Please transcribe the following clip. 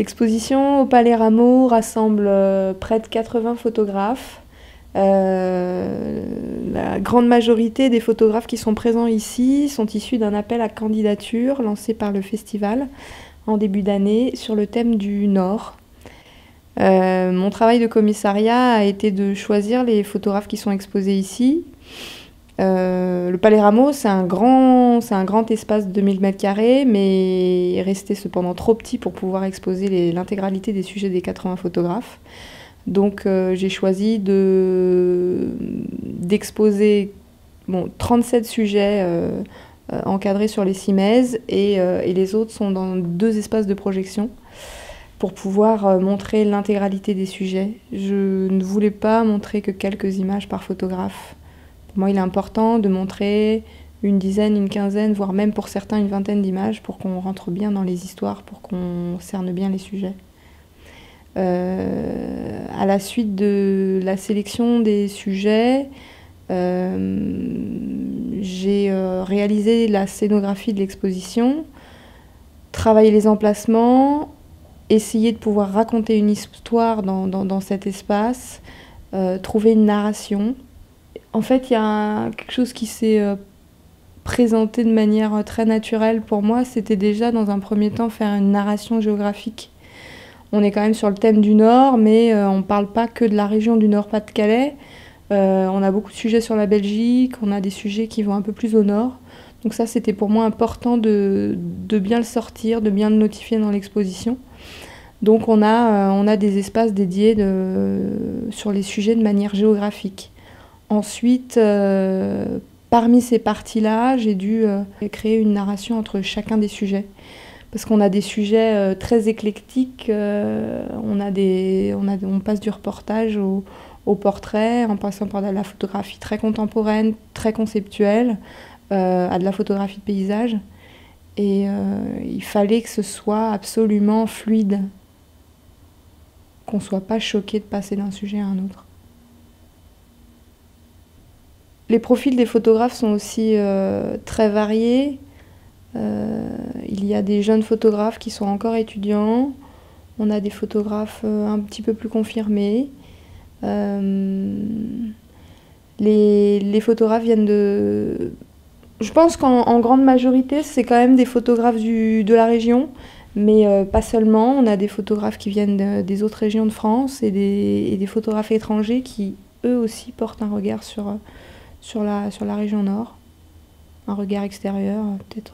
L'exposition au Palais Rameau rassemble près de 80 photographes. La grande majorité des photographes qui sont présents ici sont issus d'un appel à candidature lancé par le festival en début d'année sur le thème du Nord. Mon travail de commissariat a été de choisir les photographes qui sont exposés ici. Le Palais Rameau, c'est un grand espace de 2000 m², mais resté cependant trop petit pour pouvoir exposer l'intégralité des sujets des 80 photographes. Donc j'ai choisi d'exposer 37 sujets encadrés sur les 6 mèzes et les autres sont dans 2 espaces de projection pour pouvoir montrer l'intégralité des sujets. Je ne voulais pas montrer que quelques images par photographe. Pour moi, il est important de montrer une dizaine, une quinzaine, voire même pour certains une vingtaine d'images pour qu'on rentre bien dans les histoires, pour qu'on cerne bien les sujets. À la suite de la sélection des sujets, j'ai réalisé la scénographie de l'exposition, travaillé les emplacements, essayé de pouvoir raconter une histoire dans cet espace, trouver une narration. En fait, il y a quelque chose qui s'est présenté de manière très naturelle pour moi. C'était déjà, dans un premier temps, faire une narration géographique. On est quand même sur le thème du Nord, mais on ne parle pas que de la région du Nord-Pas-de-Calais. On a beaucoup de sujets sur la Belgique, on a des sujets qui vont un peu plus au nord. Donc ça, c'était pour moi important de bien le sortir, de bien le notifier dans l'exposition. Donc on a des espaces dédiés sur les sujets de manière géographique. Ensuite, parmi ces parties-là, j'ai dû créer une narration entre chacun des sujets. Parce qu'on a des sujets très éclectiques, on passe du reportage au portrait, en passant par de la photographie très contemporaine, très conceptuelle, à de la photographie de paysage. Et il fallait que ce soit absolument fluide, qu'on ne soit pas choqué de passer d'un sujet à un autre. Les profils des photographes sont aussi très variés. Il y a des jeunes photographes qui sont encore étudiants. On a des photographes un petit peu plus confirmés. Les photographes viennent de... Je pense qu'en grande majorité, c'est quand même des photographes de la région, mais pas seulement. On a des photographes qui viennent des autres régions de France et des photographes étrangers qui, eux aussi, portent un regard sur la région Nord. Un regard extérieur, peut-être